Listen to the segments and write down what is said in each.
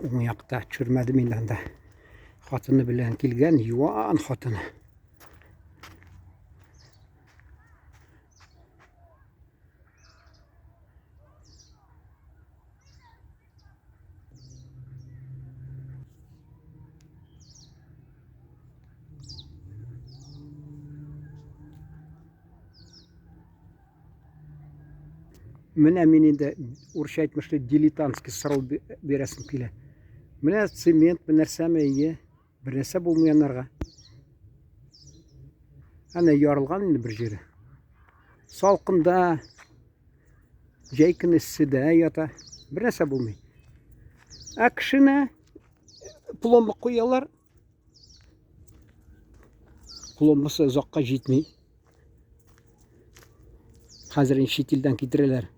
оң жақта чүрмәді мен анда хатыны белән килгән, юан хатыны. Менә мин инде урысча әйтмешли дилетантский сорау бирәсем килә. Менә цемент, нәрсәме ие, бер нәрсә булмый анарга. Ана ярылган инде бер җире. Салкында, җәй көне эсседә ята, бер нәрсә булмый. Ә кешене пломба куялар. Пломбасы озакка җитми. Хәзер чит илдән китерәләр.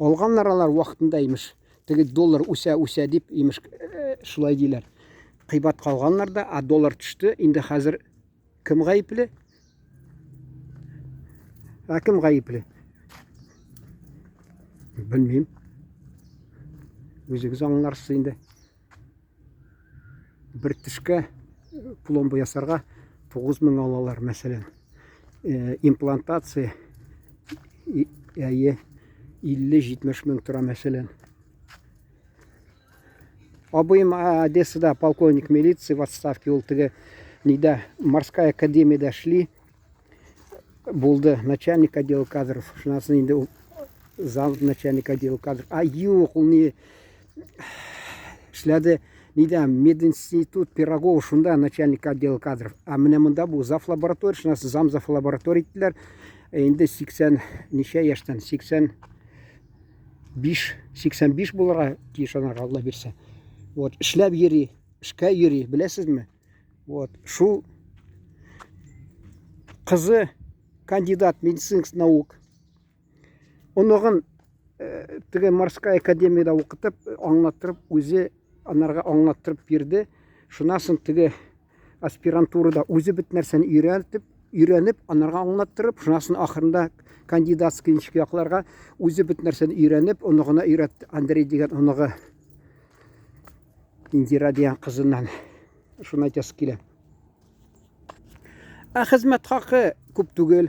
Алганнар алар вакытында имеш. Теге доллар үсә дип имеш шулай диләр. Кыйбат калганнар да, а доллар төште. Инде хәзер кем гаепле? Кем гаепле? Белмим. Үзегез аңларсыз инде. Бер тишкә пломба ясарга 9000 алалар мәсәлән. Имплантация 50-70 мең тора мәсәлән. Абыем Одессада полковник милиции в отставке, ул теге нидә морская академиядә эшли. Булды начальник отдела кадров. Шунасын инде ул зам начальник отдела кадров. Юк, ул не эшләде нидә мединститут Пирогова, шунда начальник отдела кадров. А менә монда бу зав лаборатория, шунасы зам зав лаборатория иттеләр. Инде 80 ничә яшьтән 85 булырга тиеш анарга Алла бирсә. Вот, эшләп йөри, эшкә йөри, беләсезме? Вот, шул кызы кандидат медицинских наук. Оногын теге морская академиядә укытып, аңлаттырып, үзе анарга аңлаттырып бирде. Шунасын теге аспирантурада үзе бит нәрсәне өйрәнеп, анарга аңлаттырып, шунасын ахырында кандидатский якларга үзе бит нәрсәне өйрәнеп, оногына өйрәтте. Андрей дигән оногы Индира дигән кызыннан. Шуны әйтәсе килә. Хезмәт хакы күп түгел.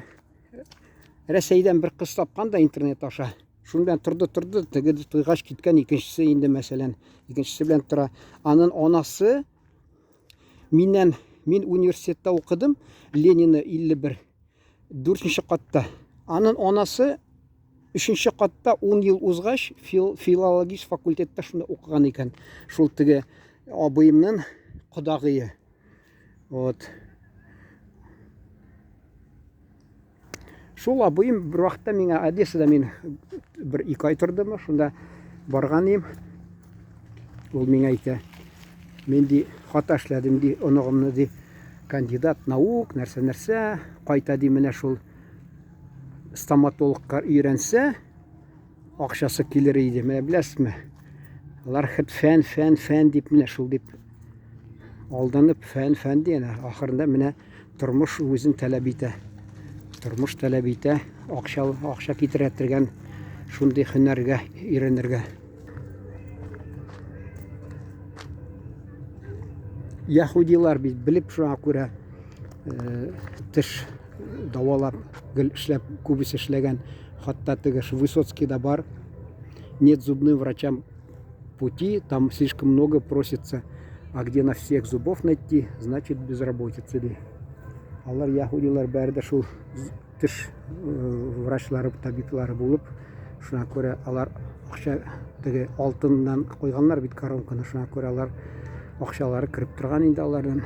Рәсәйдән бер кыз тапкан да интернет аша. Шундан турды, теге туйгач киткән, икенчесе инде мәсәлән, икенчесе белән тора. Аның анасы мин университетта укыдым, Ленина 51, 4нче катта. Аның анасы 3нче катта 10 ел узгач филология факультетта шунда укыган икән. Шул теге абыемның кодагые. Вот. Шул абыем бер вакытта миңа Одессада мин бер 2 ай тордым, шунда барган идем. Ул миңа әйтә, мин ди хата эшләдем ди, оногымны ди кандидат наук, нәрсә, кайта ди менә шул стоматологка өйрәнсә, акчасы килер иде. Менә беләсезме? Алар фән дип менә шул дип алданып фән дигән. Ахырында менә тормыш үзен таләп итә. Тормыш таләп итә, акча китерә торган шундый һөнәргә өйрәнергә. Яһудилар бит белеп шуңа күрә теш давалап, гел эшләп, күбесе эшләгән. Хатта теге Высоцкий да бар. Нет зубным врачам пути, там слишком много просится. А где на всех зубов найти, значит безработица. Алар яһудилар бәрдә шул теш врачлары, табиблары булып, шуңа күрә алар акча теге алтыннан куйганнар бит коронканы, шуңа күрә алар акчалары кирип торган инде алардан.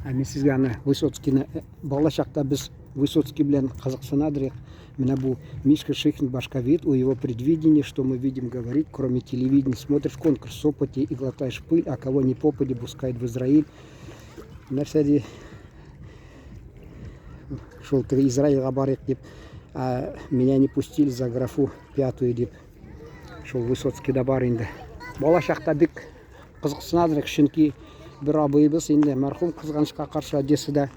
Мин сезгә аны Высоцкийны бала чакта без Высоцкий белән кызыксынадыр. Менә бу Мишка Шихин башковед, у его предвидение, что мы видим, говорит, кроме телевидения, смотришь конкурс в опыте и глотаешь пыль, а кого не попади, пускает в Израиль. Нәрсә ди, шул теге Израильга барыйк дип, меня не пустили за графу 5 дип. Шул Высоцкий да бар инде. Бала чакта бик кызыксынадыр, чөнки бер абыйыбыз инде мәрхүм кызганычка каршы Одессада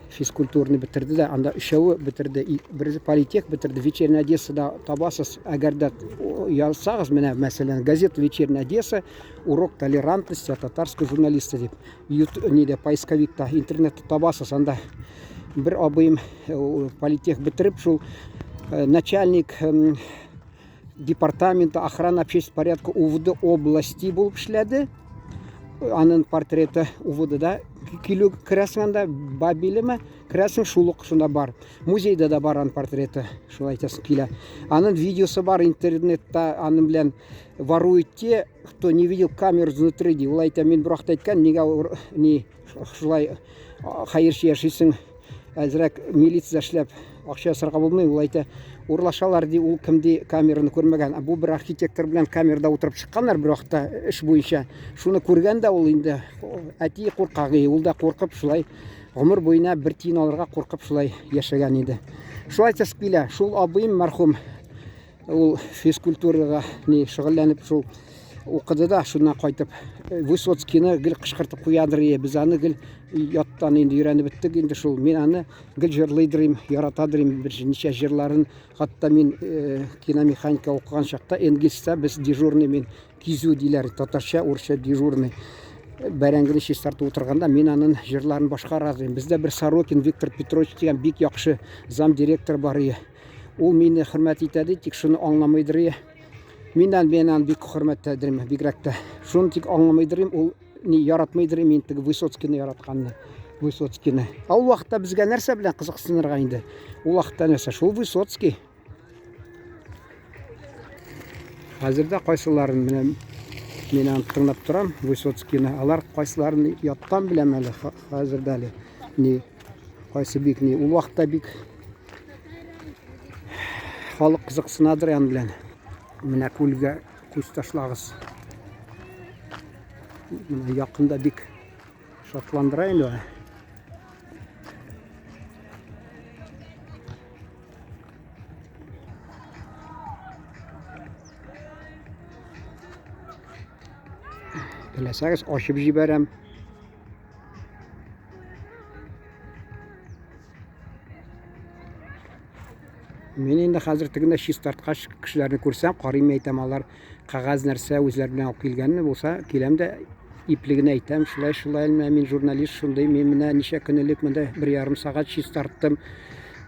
физкультурны бетерде дә, анда өчәве бетерде. Берсе политех бетерде, вечерняя Одессада табасыз. Әгәр дә язсагыз, менә мәсәлән, газета «Вечерняя Одесса», урок толерантности, татарской журналисты дип. Ниде поисковикта, интернетта табасыз. Анда бер абыем политех бетереп, шул начальник департамента охраны общественного порядка УВД области булып эшләде. Аның портреты УВДда килү керәсендә Бабилеме керәсен шулык шунда бар. Музейда да бар аның портреты. Шулай әйтәсем килә. Аның видеосы бар интернетта, аның белән воруют те, кто не видел камеру изнутри. Ул әйтә, мин бер вакыт әйткән, нигә ни шулай хәерче яшисең, әзрәк милиция эшләп акча сарга булмый. Ул әйтә, урлашалар ди, ул кемди камераны күрмәгән. Бу бер архитектор белән камерада утырып чыкканнар бер вакытта эш буенча. Шуны күргән дә ул инде әти куркагы, ул да куркып шулай гомер буена бер тиен алырга куркып шулай яшәгән иде. Шулай әйтәсем килә, шул абыем мәрхүм ул физкультурага ни шөгыльләнеп шул укыды да, шуннан кайтып Высоцкийны гел кычкыртып куядыр, без аны гел яттан инде өйрәнеп беттек инде шул. Мин аны гел җырлыйдырым, яратадырым, бер ничә җырларын. Хатта мин киномеханика укыган чакта Энгельста без дежурный, мин кизү диләр, татарча, урысча дежурный. Бәрәңгене чистартып утырганда мин аның җырларын башкарам. Бездә бер Сорокин Виктор Петрович дигән бик яхшы зам директор бар иде. Ул мине хөрмәт итәде, тик шуны аңламыйдыр. Миннән бик хөрмәтләдерем, бигрәк тә. Шуны тик аңламыйдырым, ул ни яратмыйдыр, мин теге Высоцкийны яратканны. Высоцкийны. Ул вакытта безгә нәрсә белән кызыксынырга инде? Ул вакытта нәрсә? Шул Высоцкий. Хәзердә кайсыларын менә мин аны тыңлап торам, Высоцкийны. Алар кайсыларын яттан беләм әле хәзердә әле. Ни кайсы бик ни ул вакытта бик халык кызыксынадыр аны белән. Менә күлгә күз ташлагыз. Менә якында бик шатландыра инде. Теләсәгез ачып җибәрәм. Мин инде хәзер тегендә чистарткач кешеләрне күрсәм, карыйм, әйтәм, алар кагаз нәрсә үзләр белән алып килгәнне булса, киләм дә иплеген әйтәм, шулай, мин журналист, шундый, мин менә ничә көнлек монда 1,5 сагать чистарттым.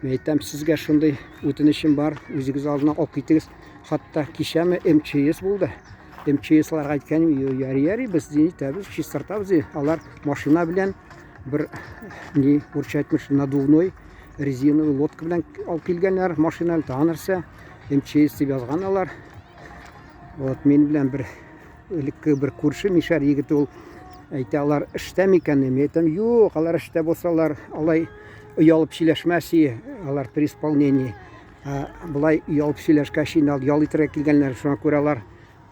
Мин әйтәм, сезгә шундый үтенечем бар, үзегез алдына алып китегез. Хатта кичәме МЧС булды. МЧСларга әйткән, ярый, без итәбез, чистартабыз. Алар машина белән бер ни урчатмыш надувной резиновый лодка белән алып килгәннәр, машина танырса, МЧС дип язган алар. Вот мин белән бер элекке бер күрше Мишәр егете, ул әйтә, алар эштә микән? Мин әйтәм, юк, алар эштә булсалар, алай уялып сөйләшмәси, алар при исполнении. Булай уялып сөйләшкәч инде ял итәргә килгәннәр, шуңа күрә алар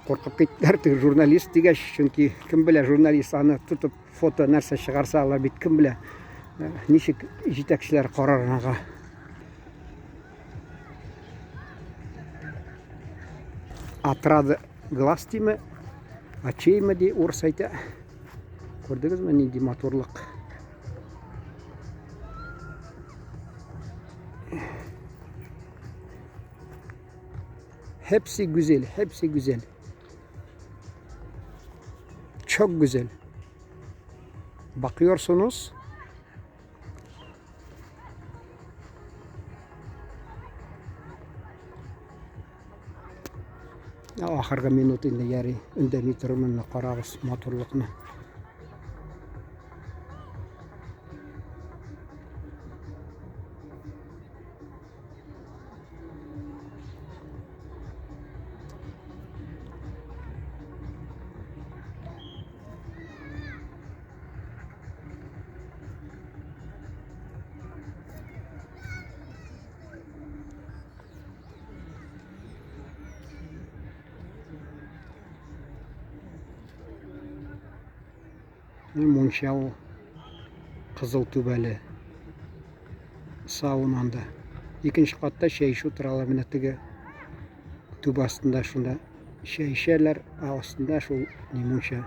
куркып киттеләр, журналист дигәч, чөнки кем белә, журналист аны тотып фото нәрсә чыгарса, алар бит кем белә. Ничек җитәкчеләр карарга. Отрады глаз тиме, ачейме ди урыс әйтә. Күрдегезме, нинди матурлык. Hepsi güzel, hepsi güzel. Çok güzel. Bakıyorsunuz. Ахыргы минут инде ярый, үндәми торырмын, карагыз матурлыкны. Моншау кызыл түбәле саунанда. Икенче катта чәй шу торалар, менә теге түбә астында шунда чәй эчәләр, астында шул монша.